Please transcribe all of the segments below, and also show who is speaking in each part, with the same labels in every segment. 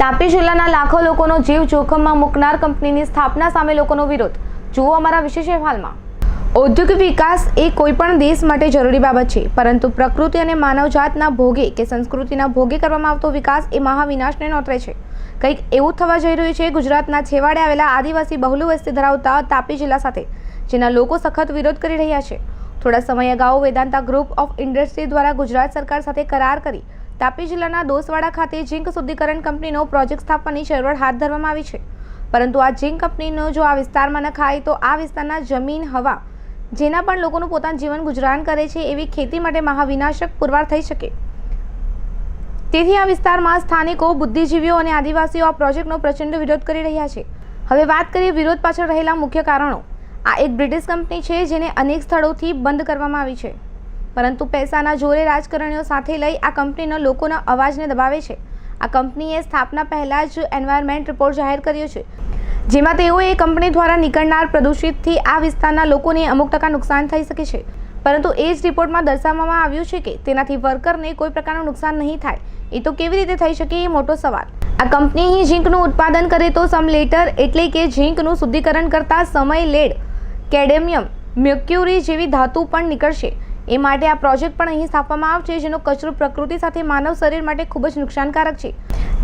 Speaker 1: તાપી જિલ્લાના લાખો લોકોનો જીવ જોખમમાં મૂકનાર કંપનીની સ્થાપના સામે લોકોનો વિરોધ. જુઓ અમારા વિશેષ અહેવાલમાં. ઔદ્યોગિક વિકાસ એ કોઈપણ દેશ માટે જરૂરી બાબત છે, પરંતુ પ્રકૃતિ અને માનવજાતના ભોગે કે સંસ્કૃતિના ભોગે કરવામાં આવતો વિકાસ એ મહાવિનાશને નોતરે છે. કંઈક એવું થવા જઈ રહ્યું છે ગુજરાતના છેવાડે આવેલા આદિવાસી બહુલ વસ્તી ધરાવતા તાપી જિલ્લા સાથે, જેના લોકો સખત વિરોધ કરી રહ્યા છે. થોડા સમય અગાઉ વેદાંતા ગ્રુપ ઓફ ઇન્ડસ્ટ્રી દ્વારા ગુજરાત સરકાર સાથે કરાર કરી તાપી જિલ્લાના દોસવાડા ખાતે ઝીંક શુદ્ધિકરણ કંપનીનો પ્રોજેક્ટ સ્થાપવાની ચળવળ હાથ ધરવામાં આવી છે. પરંતુ આ ઝીંક કંપનીનો જો આ વિસ્તારમાં નખાય તો આ વિસ્તારના જમીન, હવા, જેના પણ લોકોનું પોતાનું જીવન ગુજરાન કરે છે એવી ખેતી માટે મહાવિનાશક પુરવાર થઈ શકે. તેથી આ વિસ્તારમાં સ્થાનિકો, બુદ્ધિજીવીઓ અને આદિવાસીઓ આ પ્રોજેક્ટનો પ્રચંડ વિરોધ કરી રહ્યા છે. હવે વાત કરીએ વિરોધ પાછળ રહેલા મુખ્ય કારણો. આ એક બ્રિટિશ કંપની છે જેને અનેક સ્થળોથી બંધ કરવામાં આવી છે, પરંતુ પૈસાના જોરે રાજકારણીઓ સાથે લઈ આ કંપનીના લોકોના અવાજને દબાવે છે. આ કંપનીએ સ્થાપના પહેલાં જ એન્વાયરમેન્ટ રિપોર્ટ જાહેર કર્યો છે, જેમાં તેઓએ કંપની દ્વારા નીકળનાર પ્રદૂષિતથી આ વિસ્તારના લોકોને અમુક ટકા નુકસાન થઈ શકે છે. પરંતુ એ જ રિપોર્ટમાં દર્શાવવામાં આવ્યું છે કે તેનાથી વર્કરને કોઈ પ્રકારનું નુકસાન નહીં થાય. એ તો કેવી રીતે થઈ શકે એ મોટો સવાલ. આ કંપની અહીં ઝીંકનું ઉત્પાદન કરે તો સમ લેટર એટલે કે ઝીંકનું શુદ્ધિકરણ કરતા સમય લેડ, કેડમિયમ, મર્ક્યુરી જેવી ધાતુ પણ નીકળશે. એ માટે આ પ્રોજેક્ટ પણ અહીં સ્થાપવામાં આવશે, જેનો કચરો પ્રકૃતિ સાથે માનવ શરીર માટે ખૂબ જ નુકસાનકારક છે.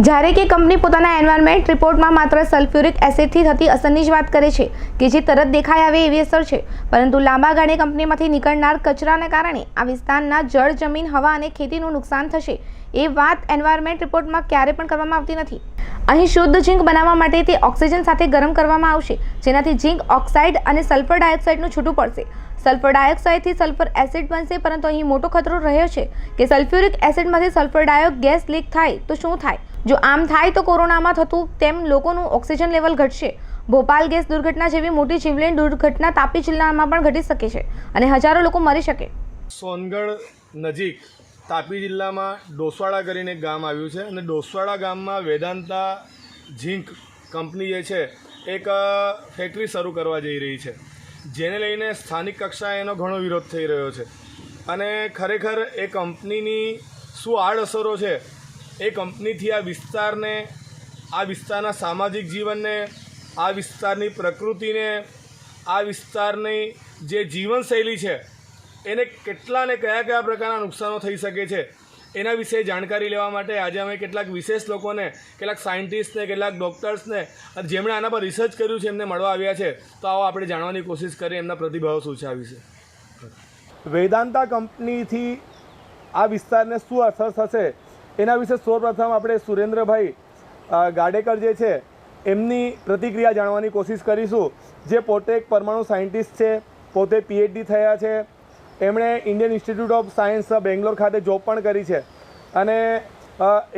Speaker 1: જ્યારે કે કંપની પોતાના એન્વાયરમેન્ટ રિપોર્ટમાં માત્ર સલ્ફ્યુરિક એસિડથી થતી અસરની જ વાત કરે છે, કે જે તરત દેખાઈ આવે એવી અસર છે. પરંતુ લાંબા ગાળે કંપનીમાંથી નીકળનાર કચરાના કારણે આ વિસ્તારના જળ, જમીન, હવા અને ખેતીનું નુકસાન થશે એ વાત એન્વાયરમેન્ટ રિપોર્ટમાં ક્યારે પણ કરવામાં આવતી નથી. અહીં શુદ્ધ ઝીંક બનાવવા માટે તે ઓક્સિજન સાથે ગરમ કરવામાં આવશે, જેનાથી ઝીંક ઓક્સાઇડ અને સલ્ફર ડાયોક્સાઇડનું છૂટું પડશે. સલ્ફર ડાયોક્સાઇડથી સલ્ફર એસિડ બનશે, પરંતુ અહીં મોટો ખતરો રહ્યો છે કે સલ્ફ્યુરિક એસિડમાંથી સલ્ફર ડાયોક્સાઇડ ગેસ લીક થાય તો શું થાય. જો આમ થાય તો કોરોનામાં થતું તેમ લોકોનું ઓક્સિજન લેવલ ઘટશે. ભોપાલ ગેસ દુર્ઘટના જેવી મોટી જીવલેણ દુર્ઘટના તાપી જિલ્લામાં પણ ઘટી શકે છે અને હજારો લોકો મરી શકે.
Speaker 2: સોનગઢ નજીક તાપી જિલ્લામાં ડોસવાડા કરીને એક ગામ આવ્યું છે અને ડોસવાડા ગામમાં વેદાંતા ઝીંક કંપની જે છે એક ફેક્ટરી શરૂ કરવા જઈ રહી છે, જેને લઈને સ્થાનિક કક્ષાએ એનો ઘણો વિરોધ થઈ રહ્યો છે. અને ખરેખર એ કંપનીની શું આડઅસરો છે, એ કંપનીથી આ વિસ્તારને, આ વિસ્તારના સામાજિક જીવનને, આ વિસ્તારની પ્રકૃતિને, આ વિસ્તારની જે જીવનશૈલી છે એને કેટલા ને કયા પ્રકારના નુકસાનો થઈ શકે છે એના વિશે જાણકારી લેવા માટે આજે અમે કેટલાક વિશેષ લોકોને, કેટલાક સાયન્ટિસ્ટને, કેટલાક ડૉક્ટર્સને, જેમણે આના પર રિસર્ચ કર્યું છે એમને મળવા આવ્યા છે. તો આવો આપણે જાણવાની કોશિશ કરીએ એમના પ્રતિભાવ શું છે આ વિશે. વેદાંતા કંપનીથી આ વિસ્તારને શું અસર થશે એના વિશે સૌપ્રથમ આપણે સુરેન્દ્રભાઈ ગાડેકર જે છે એમની પ્રતિક્રિયા જાણવાની કોશિશ કરીશું, જે પોતે એક પરમાણુ સાયન્ટિસ્ટ છે, પોતે PhD થયા છે. એમણે Indian institute of science Bangalore ખાતે જોબ પણ કરી છે અને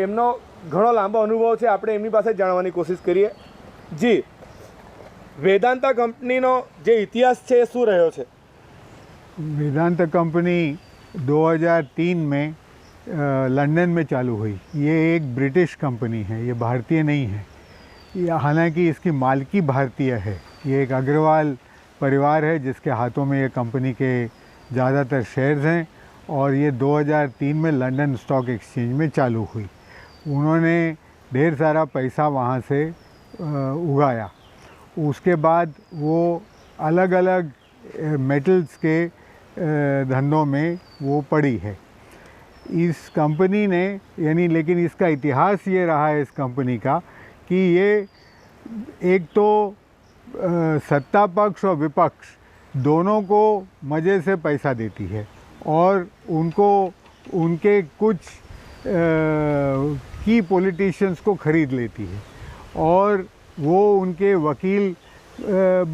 Speaker 2: એમનો ઘણો લાંબો અનુભવ છે. આપણે એમની પાસે જાણવાની કોશિશ કરીએ. જી, વેદાંતા कंपनी જે ઇતિહાસ છે એ શું રહ્યો છે?
Speaker 3: वेदांता कंपनी 2003 में लंदन में चालू हुई. ये एक ब्रिटिश कंपनी है, ये भारतीय नहीं है. ये हालांकि इसकी मालिकी भारतीय है. ये एक अग्रवाल परिवार है जिसके हाथों में ये कंपनी के ज़्यादातर शेयर्स हैं और ये 2003 में लंदन स्टॉक एक्सचेंज में चालू हुई. उन्होंने ढेर सारा पैसा वहाँ से उगाया. उसके बाद वो अलग अलग मेटल्स के धंधों में वो पड़ी है. इस कंपनी ने यानी, लेकिन इसका इतिहास ये रहा है इस कंपनी का कि ये एक तो सत्ता पक्ष और विपक्ष दोनों को मज़े से पैसा देती है और उनको उनके कुछ की पॉलिटिशियंस को ख़रीद लेती है और वो उनके वकील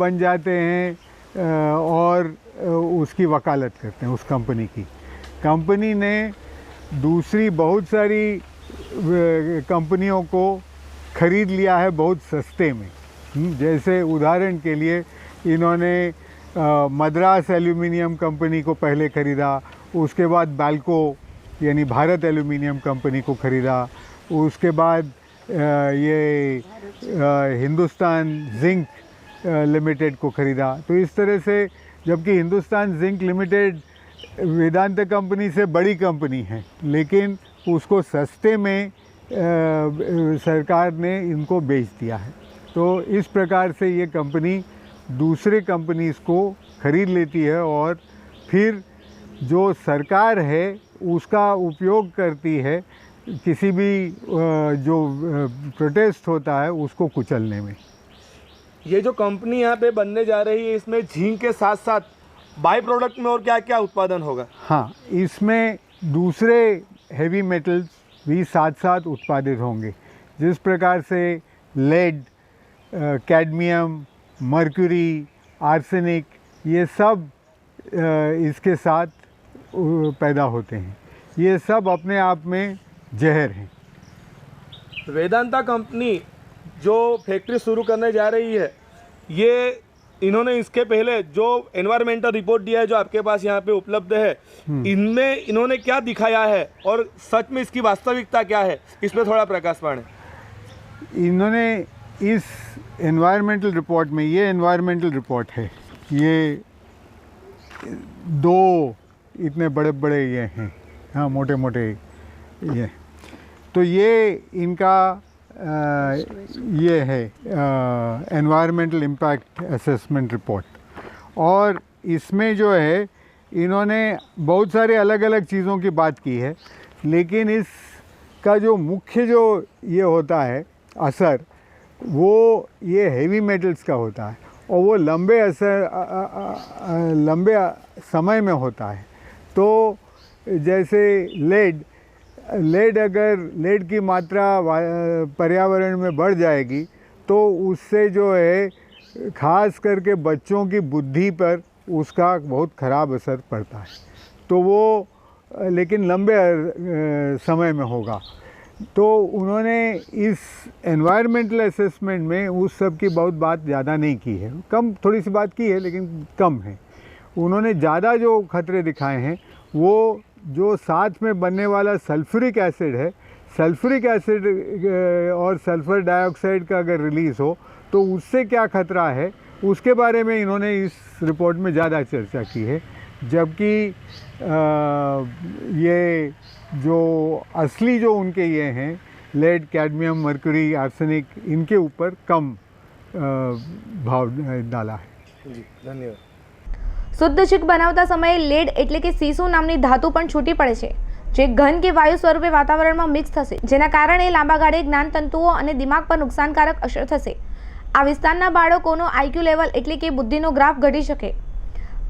Speaker 3: बन जाते हैं और उसकी वकालत करते हैं उस कंपनी की. कंपनी ने दूसरी बहुत सारी कंपनियों को ख़रीद लिया है बहुत सस्ते में. जैसे उदाहरण के लिए इन्होंने मद्रास एल्यूमिनियम कंपनी को पहले ख़रीदा, उसके बाद बाल्को यानी भारत एल्यूमिनियम कंपनी को ख़रीदा, उसके बाद ये हिंदुस्तान जिंक लिमिटेड को ख़रीदा. तो इस तरह से, जबकि Hindustan zinc limited Vedanta company से बड़ी कंपनी है, लेकिन उसको सस्ते में सरकार ने इनको बेच दिया है। तो इस प्रकार से ये कंपनी दूसरे कंपनीज़ को ख़रीद लेती है और फिर जो सरकार है उसका उपयोग करती है किसी भी जो प्रोटेस्ट होता है उसको कुचलने में।
Speaker 2: ये जो कंपनी यहाँ पे बनने जा रही है, इसमें झींग के साथ साथ बाई प्रोडक्ट में और क्या क्या उत्पादन होगा?
Speaker 3: हाँ, इसमें दूसरे हेवी मेटल्स भी साथ साथ उत्पादित होंगे, जिस प्रकार से लेड, कैडमियम, मर्क्यूरी, आर्सेनिक, ये सब इसके साथ पैदा होते हैं। ये सब अपने आप में जहर हैं।
Speaker 2: वेदांता कंपनी जो फैक्ट्री शुरू करने जा रही है, ये इन्होंने इसके पहले जो एनवायरमेंटल रिपोर्ट दिया है जो आपके पास यहाँ पे उपलब्ध है, इनमें इन्होंने क्या दिखाया है और सच में इसकी वास्तविकता क्या है, इस पर थोड़ा प्रकाश पाड़ें।
Speaker 3: इन्होंने इस एनवायरमेंटल रिपोर्ट में, ये एनवायरमेंटल रिपोर्ट है, ये 2 इतने बड़े बड़े ये हैं, हाँ, मोटे मोटे ये, तो ये इनका ये है एनवायरमेंटल इम्पैक्ट असेसमेंट रिपोर्ट। और इसमें जो है इन्होंने बहुत सारे अलग अलग चीज़ों की बात की है, लेकिन इसका जो मुख्य जो ये होता है असर, वो ये हेवी मेटल्स का होता है और वो लंबे समय में होता है। तो जैसे अगर लेड की मात्रा पर्यावरण में बढ़ जाएगी तो उससे जो है ख़ास करके बच्चों की बुद्धि पर उसका बहुत ख़राब असर पड़ता है। तो वो लेकिन लंबे समय में होगा। तो उन्होंने इस एनवायरमेंटल असेसमेंट में उस सब की बहुत बात ज़्यादा नहीं की है, कम थोड़ी सी बात की है लेकिन कम है। उन्होंने ज़्यादा जो खतरे दिखाए हैं वो जो साथ में बनने वाला सल्फ्यूरिक एसिड है, सल्फ्यूरिक एसिड और सल्फ़र डाइऑक्साइड का अगर रिलीज़ हो तो उससे क्या खतरा है, उसके बारे में इन्होंने इस रिपोर्ट में ज़्यादा चर्चा की है। जबकि ये जो असली जो उनके ये हैं लेड, कैडमियम, मर्क्यूरी, आर्सेनिक, इनके ऊपर कम भाव डाला है।
Speaker 2: जी धन्यवाद।
Speaker 1: શુદ્ધ ચીક બનાવતા સમયે લેડ એટલે કે સીસુ નામની ધાતુ પણ છૂટી પડે છે, જે ઘન કે વાયુ સ્વરૂપે વાતાવરણમાં મિક્સ થશે, જેના કારણે લાંબા ગાળે જ્ઞાનતંતુઓ અને દિમાગ પર નુકસાનકારક અસર થશે। આ વિસ્તારના બાળકોનો આઈક્યુ લેવલ એટલે કે બુદ્ધિનો ગ્રાફ ઘટી શકે।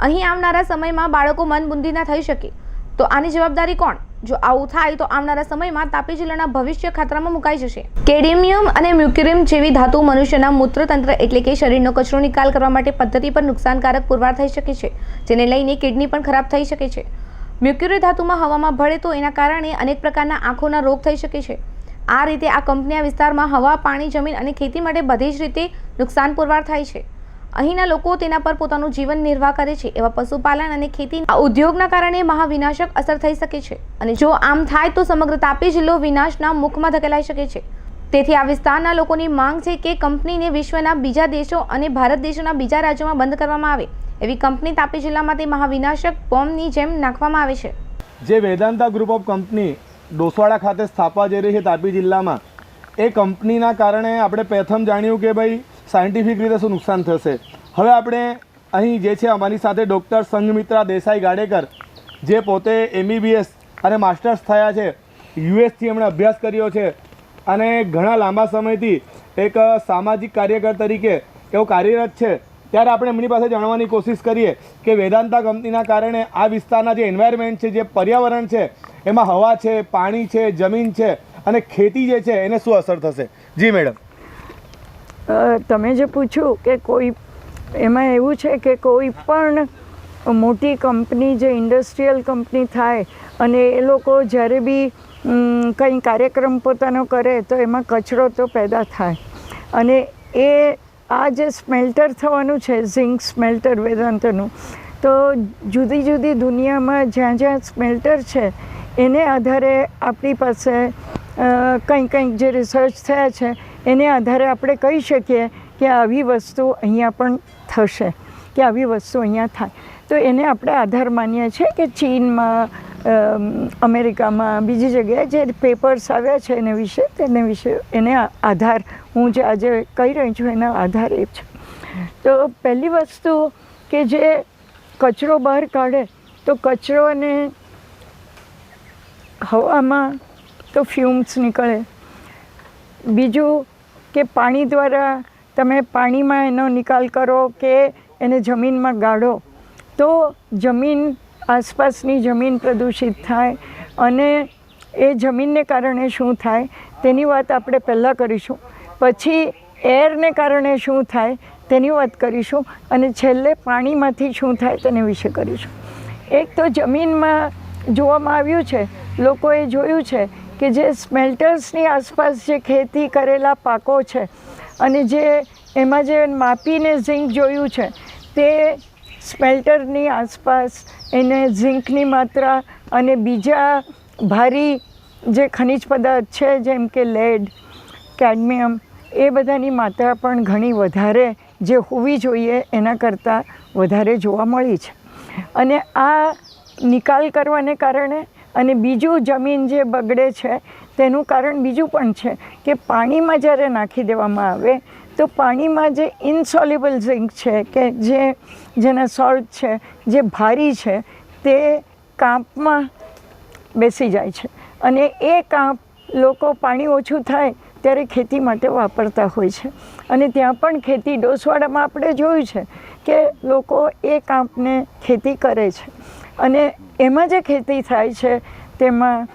Speaker 1: અહીં આવનારા સમયમાં બાળકો મંદબુદ્ધિના થઈ શકે। તો આની જવાબદારી કોણ? જો આવું થાય તો આવનારા સમયમાં તાપી જિલ્લાના ભવિષ્ય ખતરામાં મુકાઈ જશે। કેડમિયમ અને મ્યુર્ક્યુરી જેવી ધાતુ મનુષ્યના મૂત્રતંત્ર એટલે કે શરીરનો કચરો નિકાલ કરવા માટે પદ્ધતિ પર નુકસાનકારક પુરવાર થઈ શકે છે, જેને લઈને કિડની પણ ખરાબ થઈ શકે છે। મ્યુર્ક્યુરી ધાતુમાં હવામાં ભળે તો એના કારણે અનેક પ્રકારના આંખોના રોગ થઈ શકે છે। આ રીતે આ કંપની આ વિસ્તારમાં હવા, પાણી, જમીન અને ખેતી માટે બધી જ રીતે નુકસાન પુરવાર થાય છે। અહીંના લોકો તેના પર પોતાનું જીવન નિર્વાહ કરે છે। એવા પશુપાલન અને ખેતી ઉદ્યોગના કારણે મહાવિનાશક અસર થઈ શકે છે અને જો આમ થાય તો સમગ્ર તાપી જિલ્લો વિનાશના મુખમાં ધકેલાઈ શકે છે। તેથી આ વિસ્તારના લોકોની માંગ છે કે કંપનીને વિશ્વના બીજા દેશો અને ભારત દેશોના બીજા રાજ્યોમાં બંધ કરવામાં આવે। એવી કંપની તાપી જિલ્લામાં તે મહાવિનાશક બોમ્બની જેમ નાખવામાં આવે છે।
Speaker 2: જે Vedanta group of company Doswada ખાતે સ્થાપવા જઈ રહી છે તાપી જિલ્લામાં, એ કંપનીના કારણે આપણે પ્રથમ જાણ્યું કે ભાઈ સાયન્ટિફિક રીતે શું નુકસાન થશે। હવે આપણે અહીં જે છે અમારી સાથે ડૉક્ટર સંઘમિત્રા દેસાઈ ગાડેકર, જે પોતે MBBS અને માસ્ટર્સ થયા છે, યુએસથી એમણે અભ્યાસ કર્યો છે અને ઘણા લાંબા સમયથી એક સામાજિક કાર્યકર તરીકે એવો કાર્યરત છે। ત્યારે આપણે એમની પાસે જાણવાની કોશિશ કરીએ કે વેદાંતા કંપનીના કારણે આ વિસ્તારના જે એન્વાયરમેન્ટ છે, જે પર્યાવરણ છે, એમાં હવા છે, પાણી છે, જમીન છે અને ખેતી જે છે એને શું અસર થશે? જી મેડમ।
Speaker 4: તમે જે પૂછ્યું કે કોઈ એમાં એવું છે કે કોઈ પણ મોટી કંપની જે ઇન્ડસ્ટ્રીયલ કંપની થાય અને એ લોકો જ્યારે બી કંઈ કાર્યક્રમ પોતાનો કરે તો એમાં કચરો તો પેદા થાય અને એ આ જે સ્મેલ્ટર થવાનું છે ઝિંક સ્મેલ્ટર વેદાંતનું, તો જુદી જુદી દુનિયામાં જ્યાં જ્યાં સ્મેલ્ટર છે એને આધારે આપણી પાસે કંઈક જે રિસર્ચ થયા છે એને આધારે આપણે કહી શકીએ કે આવી વસ્તુ અહીંયા પણ થશે, કે આવી વસ્તુ અહીંયા થાય। તો એને આપણે આધાર માનીએ છીએ કે ચીનમાં અમેરિકામાં બીજી જગ્યાએ જે પેપર્સ આવ્યા છે તેને વિશે એને આધાર હું જે આજે કહી રહી છું એના આધાર એ છે. તો પહેલી વસ્તુ કે જે કચરો બહાર કાઢે તો કચરો અને હવામાં તો ફ્યુમ્સ નીકળે. બીજું કે પાણી દ્વારા તમે પાણીમાં એનો નિકાલ કરો કે એને જમીનમાં ગાળો તો જમીન આસપાસની જમીન પ્રદૂષિત થાય અને એ જમીનને કારણે શું થાય તેની વાત આપણે પહેલાં કરીશું. પછી એરને કારણે શું થાય તેની વાત કરીશું અને છેલ્લે પાણીમાંથી શું થાય તેના વિશે કરીશું. એક તો જમીનમાં જોવામાં આવ્યું છે, લોકોએ જોયું છે કે જે સ્મેલ્ટર્સની આસપાસ જે ખેતી કરેલા પાકો છે અને જે એમાં જે માપીને ઝીંક જોયું છે તે સ્મેલ્ટરની આસપાસ એને ઝીંકની માત્રા અને બીજા ભારી જે ખનિજ પદાર્થ છે જેમ કે લેડ, કેડમિયમ એ બધાની માત્રા પણ ઘણી વધારે જે હોવી જોઈએ એના કરતાં વધારે જોવા મળી છે. અને આ નિકાલ કરવાને કારણે અને બીજું જમીન જે બગડે છે તેનું કારણ બીજું પણ છે કે પાણીમાં જ્યારે નાખી દેવામાં આવે તો પાણીમાં જે ઇન્સોલ્યુબલ ઝિંક છે કે જેના સોલ્ટ છે જે ભારી છે તે કાંપમાં બેસી જાય છે અને એ કાંપ લોકો પાણી ઓછું થાય ત્યારે ખેતી માટે વાપરતા હોય છે. અને ત્યાં પણ ખેતી ડોસવાડામાં આપણે જોયું છે કે લોકો એ કાંપને ખેતી કરે છે અને એમાં જે ખેતી થાય છે તેમાં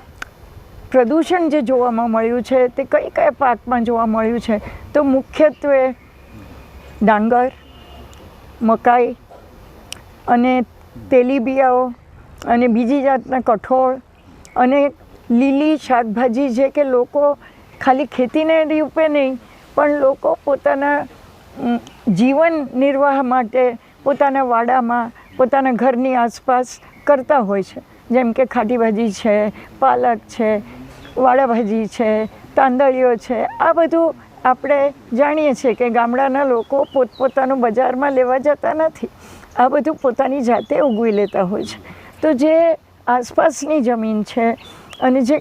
Speaker 4: પ્રદૂષણ જે જોવામાં મળ્યું છે તે કયા પાકમાં જોવા મળ્યું છે તો મુખ્યત્વે ડાંગર, મકાઈ અને તેલીબિયાઓ અને બીજી જાતના કઠોળ અને લીલી શાકભાજી જે કે લોકો ખાલી ખેતીને રૂપે નહીં પણ લોકો પોતાના જીવન નિર્વાહ માટે પોતાના વાડામાં પોતાના ઘરની આસપાસ કરતા હોય છે. જેમ કે ખાટી ભાજી છે, પાલક છે, વાડાભાજી છે, તાંદળીઓ છે. આ બધું આપણે જાણીએ છીએ કે ગામડાના લોકો પોતપોતાનું બજારમાં લેવા જતા નથી, આ બધું પોતાની જાતે ઉગવી લેતા હોય છે. તો જે આસપાસની જમીન છે અને જે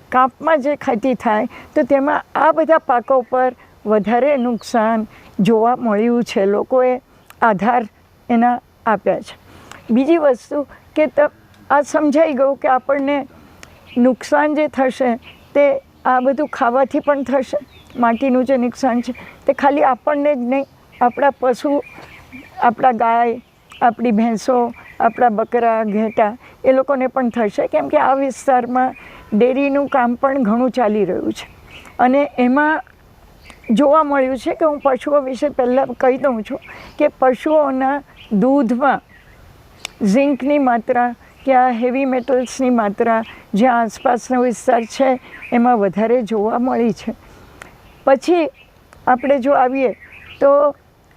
Speaker 4: કાંપમાં જે ખેતી થાય તો તેમાં આ બધા પાકો પર વધારે નુકસાન જોવા મળ્યું છે. લોકોએ આધાર એના આપ્યા છે. બીજી વસ્તુ કે આ સમજાઈ ગયું કે આપણને નુકસાન જે થશે તે આ બધું ખાવાથી પણ થશે. માટીનું જે નુકસાન છે તે ખાલી આપણને જ નહીં, આપણા પશુ, આપણા ગાય, આપણી ભેંસો, આપણા બકરા, ઘેટા એ લોકોને પણ થશે. કેમ કે આ વિસ્તારમાં ડેરીનું કામ પણ ઘણું ચાલી રહ્યું છે અને એમાં જોવા મળ્યું છે કે હું પશુઓ વિશે પહેલાં કહી દઉં છું કે પશુઓના દૂધમાં ઝીંકની માત્રા કે આ હેવી મેટલ્સની માત્રા જે આસપાસનો વિસ્તાર છે એમાં વધારે જોવા મળી છે. પછી આપણે જો આવીએ તો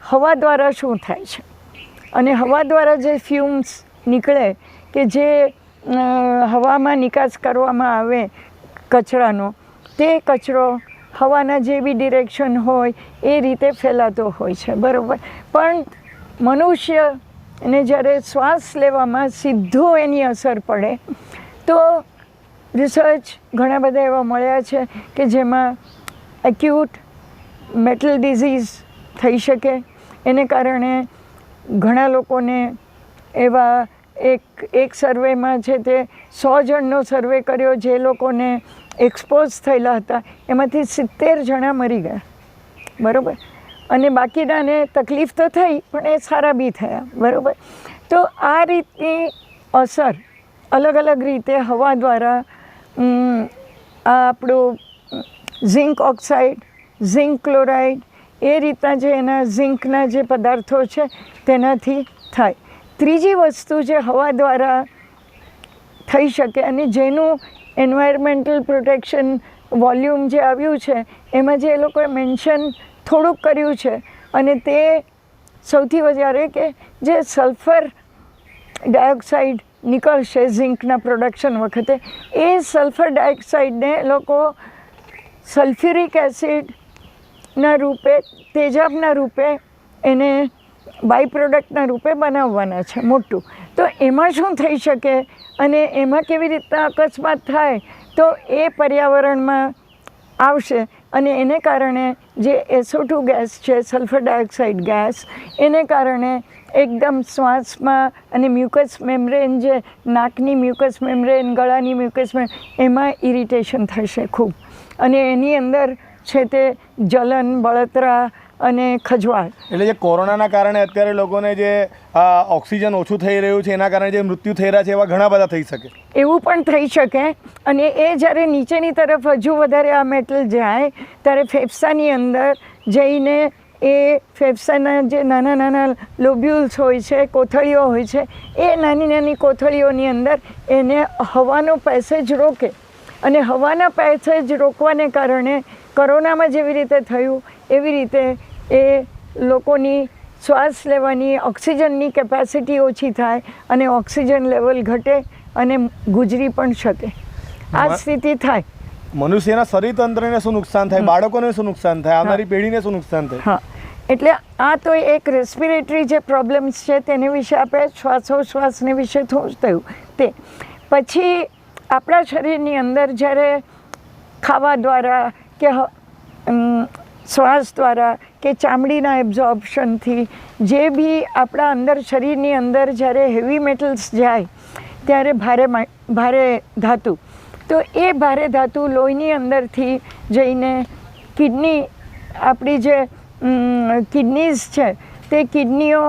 Speaker 4: હવા દ્વારા શું થાય છે અને હવા દ્વારા જે ફ્યુમ્સ નીકળે કે જે હવામાં નિકાસ કરવામાં આવે કચરાનો, તે કચરો હવાના જે બી ડિરેક્શન હોય એ રીતે ફેલાતો હોય છે, બરાબર. પણ મનુષ્યને જ્યારે શ્વાસ લેવામાં સીધો એની અસર પડે તો રિસર્ચ ઘણા બધા એવા મળ્યા છે કે જેમાં એક્યુટ મેટલ ડિઝીઝ થઈ શકે. એને કારણે ઘણા લોકોને એવા એક સર્વેમાં છે તે 100 જણનો સર્વે કર્યો જે લોકોને એક્સપોઝ થયેલા હતા, એમાંથી 70 જણા મરી ગયા, બરાબર. અને બાકીનાને તકલીફ તો થઈ પણ એ સારા બી થયા, બરાબર. તો આ રીતની અસર અલગ અલગ રીતે હવા દ્વારા આ આપણું ઝિંક ઓક્સાઇડ, ઝિંક ક્લોરાઇડ એ રીતના જે એના ઝિંકના જે પદાર્થો છે તેનાથી થાય. ત્રીજી વસ્તુ જે હવા દ્વારા થઈ શકે અને જેનું એન્વાયરમેન્ટલ પ્રોટેક્શન વોલ્યુમ જે આવ્યું છે એમાં જે એ લોકોએ મેન્શન થોડુંક કર્યું છે અને તે સૌથી વધારે કે જે સલ્ફર ડાયોક્સાઇડ નીકળશે ઝિંકના પ્રોડક્શન વખતે, એ સલ્ફર ડાયોક્સાઇડને લોકો સલ્ફ્યુરિક એસિડના રૂપે, તેજાબના રૂપે એને બાય પ્રોડક્ટના રૂપે બનાવવાના છે મોટું. તો એમાં શું થઈ શકે અને એમાં કેવી રીતના અકસ્માત થાય તો એ પર્યાવરણમાં આવશે અને એને કારણે જે SO2 ગેસ છે, સલ્ફર ડાયોક્સાઇડ ગેસ, એને કારણે એકદમ શ્વાસમાં અને મ્યુકસ મેમ્બ્રેન, જે નાકની મ્યુકસ મેમ્બ્રેન, ગળાની મ્યુકસ મેમ્બ્રેન, એમાં ઇરિટેશન થશે ખૂબ અને એની અંદર છે તે જલન, બળતરા અને ખજવાળ.
Speaker 2: એટલે જે કોરોનાના કારણે અત્યારે લોકોને જે ઓક્સિજન ઓછું થઈ રહ્યું છે એના કારણે જે મૃત્યુ થઈ રહ્યા છે એવા ઘણા બધા થઈ શકે.
Speaker 4: એવું પણ થઈ શકે અને એ જ્યારે નીચેની તરફ હજુ વધારે આ મેટલ જાય ત્યારે ફેફસાની અંદર જઈને એ ફેફસાના જે નાના નાના લોબ્યુલ્સ હોય છે, કોથળીઓ હોય છે, એ નાની નાની કોથળીઓની અંદર એને હવાનો પેસેજ રોકે અને હવાના પેસેજ રોકવાને કારણે કોરોનામાં જેવી રીતે થયું એવી રીતે એ લોકોની શ્વાસ લેવાની ઓક્સિજનની કેપેસિટી ઓછી થાય અને ઓક્સિજન લેવલ ઘટે અને ગુજરી પણ શકે. આ સ્થિતિ થાય.
Speaker 2: મનુષ્યના શરીર તંત્રને શું નુકસાન થાય, બાળકોને શું નુકસાન થાય, આવનારી પેઢીને શું નુકસાન થાય?
Speaker 4: હા, એટલે આ તો એક રેસ્પિરેટરી જે પ્રોબ્લેમ્સ છે તેને વિશે આપણે શ્વાસોશ્વાસને વિશે થોડું થયું તે. પછી આપણા શરીરની અંદર જ્યારે ખાવા દ્વારા કે શ્વાસ દ્વારા કે ચામડીના એબ્ઝોર્પ્શનથી જે બી આપણા અંદર શરીરની અંદર જ્યારે હેવી મેટલ્સ જાય ત્યારે ભારે ધાતુ, તો એ ભારે ધાતુ લોહીની અંદરથી જઈને કિડની, આપણી જે કિડનીઝ છે તે કિડનીઓ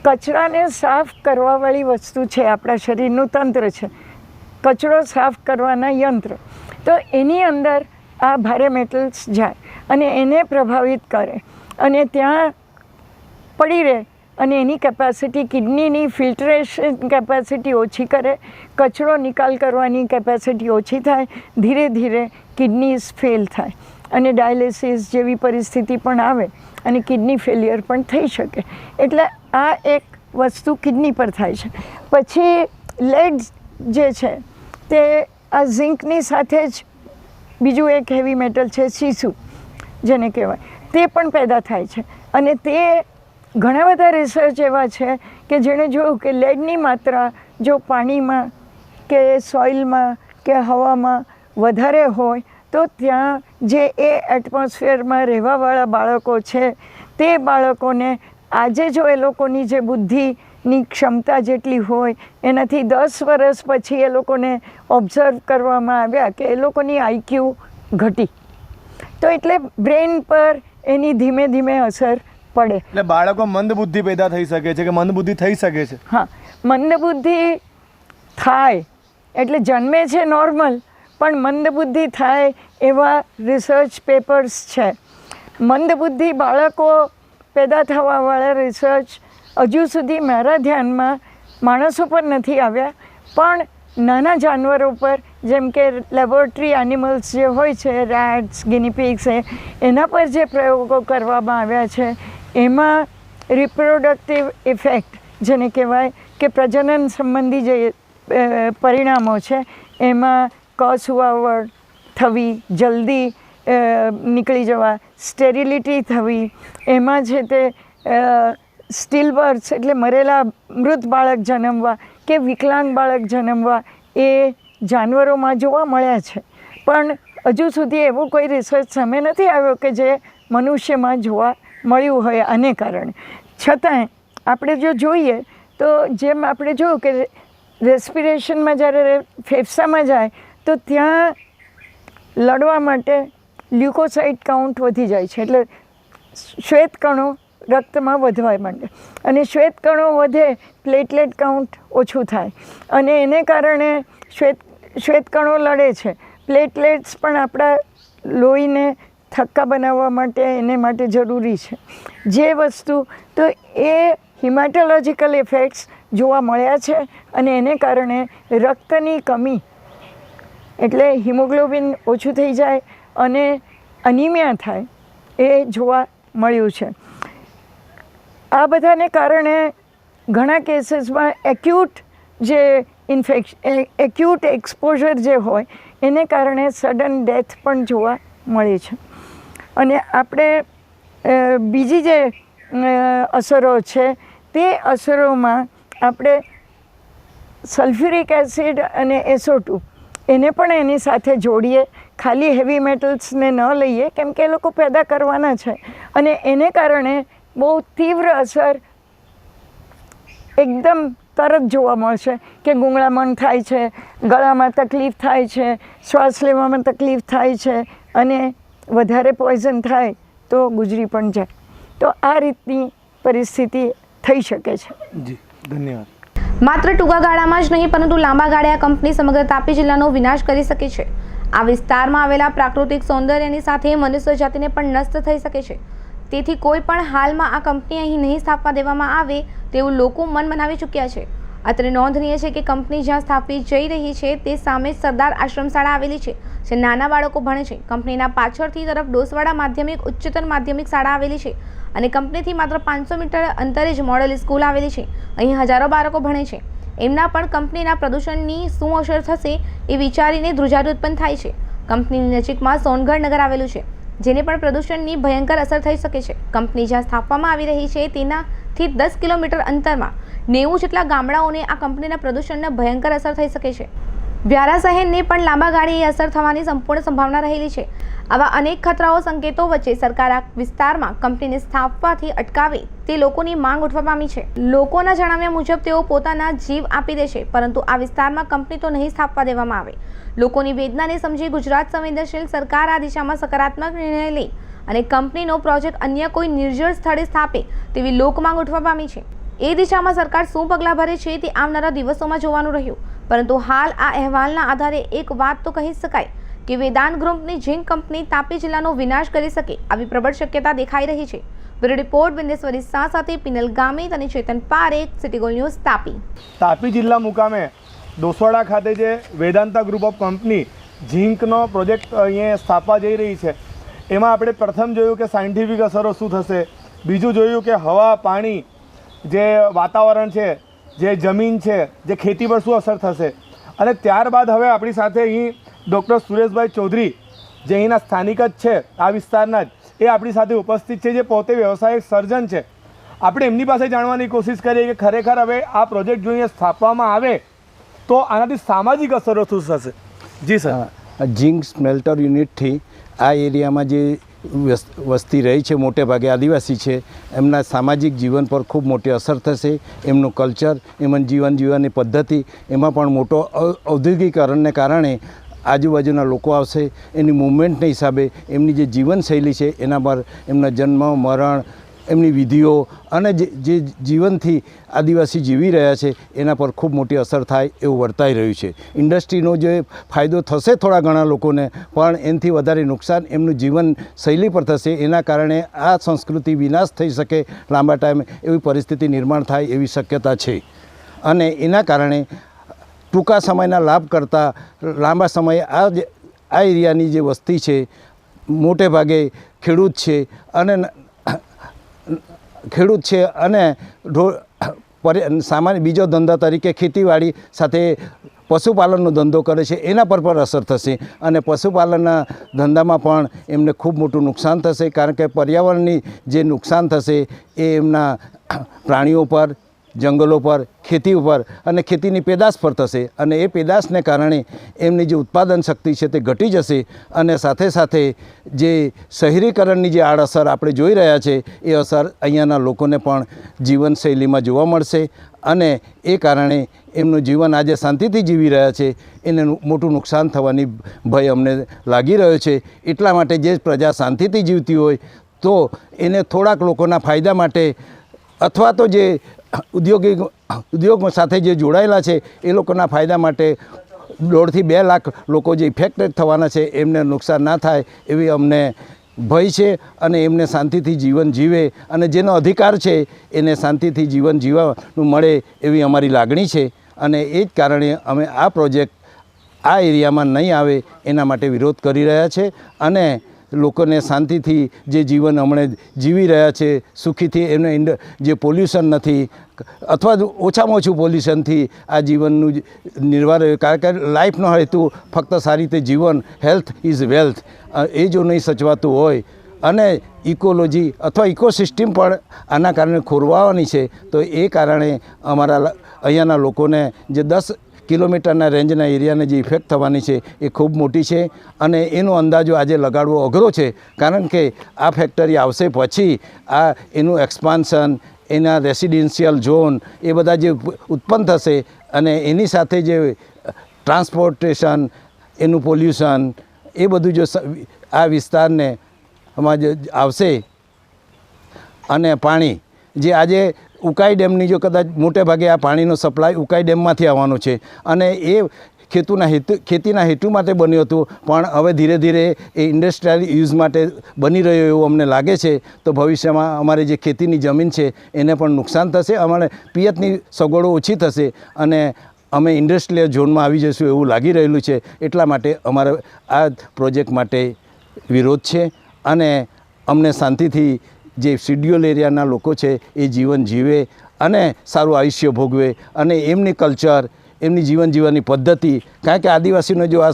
Speaker 4: કચરાને સાફ કરવાવાળી વસ્તુ છે, આપણા શરીરનું તંત્ર છે, કચરો સાફ કરવાના યંત્ર. તો એની અંદર આ ભારે મેટલ્સ જાય અને એને પ્રભાવિત કરે અને ત્યાં પડી રહે અને એની કેપેસિટી, કિડનીની ફિલ્ટરેશન કેપેસિટી ઓછી કરે, કચરો નિકાલ કરવાની કેપેસિટી ઓછી થાય, ધીરે ધીરે કિડનીઝ ફેલ થાય અને ડાયાલિસિસ જેવી પરિસ્થિતિ પણ આવે અને કિડની ફેલિયર પણ થઈ શકે. એટલે આ એક વસ્તુ કિડની પર થાય છે. પછી લેડ જે છે તે આ ઝિંકની સાથે જ બીજું એક હેવી મેટલ છે સીસુ જેને કહેવાય, તે પણ પેદા થાય છે અને તે ઘણા બધા રિસર્ચ એવા છે કે જેણે જોયું કે લેડની માત્રા જો પાણીમાં કે સોઇલમાં કે હવામાં વધારે હોય તો ત્યાં જે એ એટમોસ્ફિયરમાં રહેવાવાળા બાળકો છે તે બાળકોને આજે જો એ લોકોની જે બુદ્ધિની ક્ષમતા જેટલી હોય એનાથી 10 વર્ષ પછી એ લોકોને ઓબ્ઝર્વ કરવામાં આવ્યા કે એ લોકોની IQ ઘટી. તો એટલે બ્રેન પર એની ધીમે ધીમે અસર પડે.
Speaker 2: એટલે બાળકો મંદબુદ્ધિ પેદા થઈ શકે છે કે મંદબુદ્ધિ થઈ શકે છે?
Speaker 4: હા, મંદબુદ્ધિ થાય એટલે જન્મે છે નોર્મલ પણ મંદબુદ્ધિ થાય એવા રિસર્ચ પેપર્સ છે. મંદબુદ્ધિ બાળકો પેદા થવાવાળા રિસર્ચ હજુ સુધી મારા ધ્યાનમાં માણસો પર નથી આવ્યા, પણ નાના જાનવરો પર, જેમ કે લેબોરેટરી એનિમલ્સ જે હોય છે, રેટ્સ, ગિનીપિગ્સ, એના પર જે પ્રયોગો કરવામાં આવ્યા છે એમાં રિપ્રોડક્ટિવ ઇફેક્ટ જેને કહેવાય કે પ્રજનન સંબંધી જે પરિણામો છે એમાં કસુવાવડ થવી, જલ્દી નીકળી જવા, સ્ટેરિલિટી થવી, એમાં છે તે સ્ટીલ બર્થ્સ એટલે મરેલા મૃત બાળક જન્મવા કે વિકલાંગ બાળક જન્મવા એ જાનવરોમાં જોવા મળ્યા છે. પણ હજુ સુધી એવો કોઈ રિસર્ચ સામે નથી આવ્યો કે જે મનુષ્યમાં જોવા મળ્યું હોય આને કારણે. છતાંય આપણે જો જોઈએ તો જેમ આપણે જોયું કે રેસ્પિરેશનમાં જ્યારે ફેફસામાં જાય તો ત્યાં લડવા માટે લ્યુકોસાઇડ કાઉન્ટ વધી જાય છે, એટલે શ્વેતકણો રક્તમાં વધવા માંડે અને શ્વેતકણો વધે પ્લેટલેટ કાઉન્ટ ઓછું થાય અને એને કારણે શ્વેતકણો લડે છે. પ્લેટલેટ્સ પણ આપણા લોહીને થક્કા બનાવવા માટે એને માટે જરૂરી છે. જે વસ્તુ તો એ હિમેટોલોજીકલ ઇફેક્ટ્સ જોવા મળ્યા છે અને એને કારણે રક્તની કમી એટલે હિમોગ્લોબિન ઓછું થઈ જાય અને અનિમિયા થાય એ જોવા મળ્યું છે. આ બધાને કારણે ઘણા કેસીસમાં એક્યુટ જે એક્યુટ એક્સપોઝર જે હોય એને કારણે સડન ડેથ પણ જોવા મળે છે. અને આપણે બીજી જે અસરો છે તે અસરોમાં આપણે સલ્ફ્યુરિક એસિડ અને SO2 એને પણ એની સાથે જોડીએ, ખાલી હેવી મેટલ્સને ન લઈએ કેમ કે એ લોકો પેદા કરવાના છે અને એને કારણે બહુ તીવ્ર અસર એકદમ તરત જોવા મળશે કે ગૂંગળામણ થાય છે, ગળામાં તકલીફ થાય છે, શ્વાસ લેવામાં તકલીફ થાય છે અને વધારે પોઈઝન થાય તો ગુજરી પણ જાય. તો આ રીતની પરિસ્થિતિ થઈ શકે છે.
Speaker 2: જી ધન્યવાદ.
Speaker 1: માત્ર ટૂંકા ગાળામાં જ નહીં પરંતુ લાંબા ગાળે આ કંપની સમગ્ર તાપી જિલ્લાનો વિનાશ કરી શકે છે. આ વિસ્તારમાં આવેલા પ્રાકૃતિક સૌંદર્યની સાથે મનુષ્ય જાતિને પણ નષ્ટ થઈ શકે છે. તેથી કોઈ પણ હાલમાં આ કંપની અહીં નહીં સ્થાપવા દેવામાં આવે તેવું લોકો મન બનાવી ચૂક્યા છે. અત્રે નોંધનીય છે કે કંપની જ્યાં સ્થાપિત જઈ રહી છે તે સામે સરદાર આશ્રમ શાળા આવેલી છે જે નાના બાળકો ભણે છે. કંપનીના પાછળથી તરફ ડોસવાડા માધ્યમિક ઉચ્ચતર માધ્યમિક શાળા આવેલી છે અને કંપનીથી માત્ર 500 મીટર અંતરે જ મોડેલ સ્કૂલ આવેલી છે. અહીં હજારો બાળકો ભણે છે. એમના પણ કંપનીના પ્રદૂષણની શું અસર થશે એ વિચારીને ધ્રુજારી ઉત્પન્ન થાય છે. કંપનીની નજીકમાં સોનગઢ નગર આવેલું છે જેને પણ પ્રદૂષણની ભયંકર અસર થઈ શકે છે. કંપની જ્યાં સ્થાપવામાં આવી રહી છે તેનાથી 10 કિલોમીટર અંતરમાં 90 જેટલા ગામડાઓને આ કંપનીના પ્રદૂષણને ભયંકર અસર થઈ શકે છે. વ્યારા શહેરને પણ લાંબા ગાળે એ અસર થવાની સંપૂર્ણ સંભાવના રહેલી છે. આવા અનેક ખતરાઓ સંકેતો વચ્ચે સરકાર આ વિસ્તારમાં કંપનીને સ્થાપવાથી અટકાવે તે લોકોની માંગ ઉઠવા પામી છે. લોકોના જણાવ્યા મુજબ તેઓ પોતાના જીવ આપી દેશે પરંતુ આ વિસ્તારમાં કંપની તો નહીં સ્થાપવા દેવામાં આવે. લોકોની વેદનાને સમજી ગુજરાત સંવેદનશીલ સરકાર આ દિશામાં સકારાત્મક નિર્ણય લે અને કંપનીનો પ્રોજેક્ટ અન્ય કોઈ નિર્જળ સ્થળે સ્થાપે તેવી લોકમાંગ ઉઠવા પામી છે. એ દિશામાં સરકાર શું પગલાં ભરે છે તે આવનારા દિવસોમાં જોવાનું રહ્યું. પરંતુ હાલ આ અહેવાલના આધારે એક વાત તો કહી શકાય કે વેદાંત ગ્રુપની ઝિંક કંપની તાપી જિલ્લાનો વિનાશ કરી શકે આવી પ્રબળ શક્યતા દેખાઈ રહી છે. બ્યુરો રિપોર્ટ બિંદેશ્વરી શાહ સાથે પિનલ ગામિત અને Chetan Parekh, city gold news Tapi.
Speaker 2: Tapi જિલ્લા મુકામે ડોસવાડા ખાતે જે વેદાંતા ગ્રુપ ઓફ કંપની ઝિંકનો પ્રોજેક્ટ અહીંયા સ્થાપવા જઈ રહી છે એમાં આપણે પ્રથમ જોયું કે સાયન્ટિફિક અસરો શું થશે, બીજું જોયું કે હવા, પાણી, જે વાતાવરણ છે, જે જમીન છે, જે ખેતી પર શું અસર થશે અને ત્યારબાદ હવે આપણી સાથે અહીં ડૉક્ટર સુરેશભાઈ ચૌધરી જે અહીંના સ્થાનિક જ છે, આ વિસ્તારના જ, એ આપણી સાથે ઉપસ્થિત છે જે પોતે વ્યવસાયિક સર્જન છે. આપણે એમની પાસે જાણવાની કોશિશ કરીએ કે ખરેખર હવે આ પ્રોજેક્ટ જો અહીંયા સ્થાપવામાં આવે તો આનાથી સામાજિક અસરો શું થશે. જી સર.
Speaker 5: ઝિંક સ્મેલ્ટર યુનિટથી આ એરિયામાં જે વસ્તી રહી છે, મોટે ભાગે આદિવાસી છે, એમના સામાજિક જીવન પર ખૂબ મોટી અસર થશે. એમનું કલ્ચર, એમનું જીવન જીવવાની પદ્ધતિ, એમાં પણ મોટો ઔદ્યોગિકરણને કારણે આજુબાજુના લોકો આવશે. એની મૂવમેન્ટના હિસાબે એમની જે જીવનશૈલી છે એના પર એમના જન્મ, મરણ, એમની વિધિઓ અને જે જીવનથી આદિવાસી જીવી રહ્યા છે એના પર ખૂબ મોટી અસર થાય એવું વર્તાઈ રહ્યું છે. ઇન્ડસ્ટ્રીનો જે ફાયદો થશે થોડા ઘણા લોકોને, પણ એનાથી વધારે નુકસાન એમનું જીવન શૈલી પર થશે. એના કારણે આ સંસ્કૃતિ વિનાશ થઈ શકે લાંબા ટાઈમે એવી પરિસ્થિતિ નિર્માણ થાય એવી શક્યતા છે. અને એના કારણે ટૂંકા સમયના લાભ કરતાં લાંબા સમયે આ એરિયાની જે વસ્તી છે મોટે ભાગે ખેડૂત છે અને સામાન્ય બીજો ધંધા તરીકે ખેતીવાડી સાથે પશુપાલનનો ધંધો કરે છે એના પર પણ અસર થશે. અને પશુપાલનના ધંધામાં પણ એમને ખૂબ મોટું નુકસાન થશે કારણ કે પર્યાવરણની જે નુકસાન થશે એ એમના પ્રાણીઓ પર, જંગલો પર, ખેતી ઉપર અને ખેતીની પેદાશ પર થશે. અને એ પેદાશને કારણે એમની જે ઉત્પાદન શક્તિ છે તે ઘટી જશે. અને સાથે સાથે જે શહેરીકરણની જે આડઅસર આપણે જોઈ રહ્યા છે એ અસર અહીંયાના લોકોને પણ જીવનશૈલીમાં જોવા મળશે. અને એ કારણે એમનું જીવન આજે શાંતિથી જીવી રહ્યા છે એને મોટું નુકસાન થવાની ભય અમને લાગી રહ્યો છે. એટલા માટે જે પ્રજા શાંતિથી જીવતી હોય તો એને થોડાક લોકોના ફાયદા માટે અથવા તો જે ઉદ્યોગ સાથે જે જોડાયેલા છે એ લોકોના ફાયદા માટે 1.5 થી 2 લાખ લોકો જે ઇફેક્ટેડ થવાના છે એમને નુકસાન ના થાય એવી અમને ભય છે. અને એમને શાંતિથી જીવન જીવે અને જેનો અધિકાર છે એને શાંતિથી જીવન જીવવાનું મળે એવી અમારી લાગણી છે. અને એ જ કારણે અમે આ પ્રોજેક્ટ આ એરિયામાં નહીં આવે એના માટે વિરોધ કરી રહ્યા છે. અને લોકોને શાંતિથી જે જીવન હમણાં જીવી રહ્યા છે સુખીથી, એમને જે પોલ્યુશન નથી અથવા ઓછામાં ઓછું પોલ્યુશનથી આ જીવનનું નિર્વાહ રહ્યું. કારણ કે લાઈફનો હેતુ ફક્ત સારી રીતે જીવન, હેલ્થ ઇઝ વેલ્થ, એ જો નહીં સચવાતું હોય અને ઇકોલોજી અથવા ઇકોસિસ્ટમ પણ આના કારણે ખોરવાવાની છે. તો એ કારણે અમારા અહીંયાના લોકોને જે 10 કિલોમીટરના રેન્જના એરિયાને જે ઇફેક્ટ થવાની છે એ ખૂબ મોટી છે અને એનો અંદાજો આજે લગાડવો અઘરો છે. કારણ કે આ ફેક્ટરી આવશે પછી આ એનું એક્સપાન્શન, એના રેસિડેન્શિયલ ઝોન એ બધા જે ઉત્પન્ન થશે અને એની સાથે જે ટ્રાન્સપોર્ટેશન, એનું પોલ્યુશન, એ બધું જો આ વિસ્તારને આવશે અને પાણી જે આજે ઉકાઈ ડેમની જો કદાચ મોટે ભાગે આ પાણીનો સપ્લાય ઉકાઈ ડેમમાંથી આવવાનો છે અને એ ખેતીના હેતુ માટે બન્યું હતું, પણ હવે ધીરે ધીરે એ ઇન્ડસ્ટ્રીયલ યુઝ માટે બની રહ્યો એવું અમને લાગે છે. તો ભવિષ્યમાં અમારી જે ખેતીની જમીન છે એને પણ નુકસાન થશે, અમારે પિયતની સગવડો ઓછી થશે અને અમે ઇન્ડસ્ટ્રીયલ ઝોનમાં આવી જઈશું એવું લાગી રહેલું છે. એટલા માટે અમારે આ પ્રોજેક્ટ માટે વિરોધ છે અને અમને શાંતિથી જે શિડ્યુલ એરિયાના લોકો છે એ જીવન જીવે અને સારું આયુષ્ય ભોગવે અને એમની કલ્ચર, એમની જીવન જીવવાની પદ્ધતિ, કારણ કે આદિવાસીનો જો આ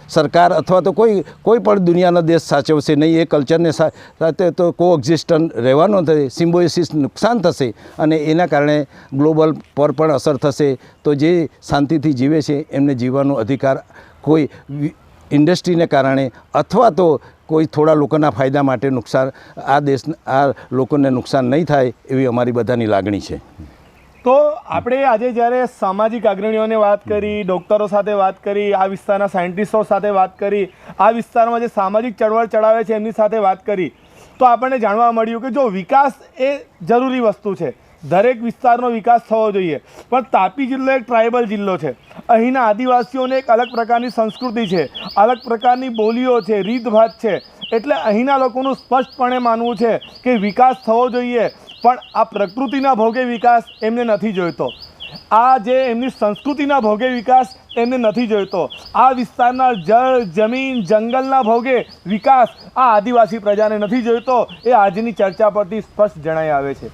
Speaker 5: સરકાર અથવા તો કોઈ પણ દુનિયાનો દેશ સાચવશે નહીં, એ કલ્ચરને સાથે તો કોએક્ઝિસ્ટન્ટ રહેવાનો થશે, સિમ્બોયસિસ નુકસાન થશે અને એના કારણે ગ્લોબલ પર પણ અસર થશે. તો જે શાંતિથી જીવે છે એમને જીવવાનો અધિકાર કોઈ ઇન્ડસ્ટ્રીને કારણે અથવા તો કોઈ થોડા લોકોના ફાયદા માટે નુકસાન આ લોકોને નુકસાન નહીં થાય એવી અમારી બધાની લાગણી છે.
Speaker 2: તો આપણે આજે જ્યારે સામાજિક અગ્રણીઓને વાત કરી, ડૉક્ટરો સાથે વાત કરી, આ વિસ્તારના સાયન્ટિસ્ટો સાથે વાત કરી, આ વિસ્તારમાં જે સામાજિક ચળવળ ચડાવે છે એમની સાથે વાત કરી, તો આપણને જાણવા મળ્યું કે જો વિકાસ એ જરૂરી વસ્તુ છે, દરેક વિસ્તારનો વિકાસ થવો જોઈએ, પણ તાપી જિલ્લો એક ટ્રાઇબલ જિલ્લો છે. અહીંના આદિવાસીઓને એક અલગ પ્રકારની સંસ્કૃતિ છે, અલગ પ્રકારની બોલીઓ છે, રીતભાત છે. એટલે અહીંના લોકોનું સ્પષ્ટપણે માનવું છે કે વિકાસ થવો જોઈએ, પણ આ પ્રકૃતિના ભોગે વિકાસ એમને નથી જોઈતો. આ જે એમની સંસ્કૃતિના ભોગે વિકાસ એમને નથી જોઈતો. આ વિસ્તારના જળ, જમીન, જંગલના ભોગે વિકાસ આ આદિવાસી પ્રજાને નથી જોઈતો. એ આજની ચર્ચા પરથી સ્પષ્ટ જણાઈ આવે છે.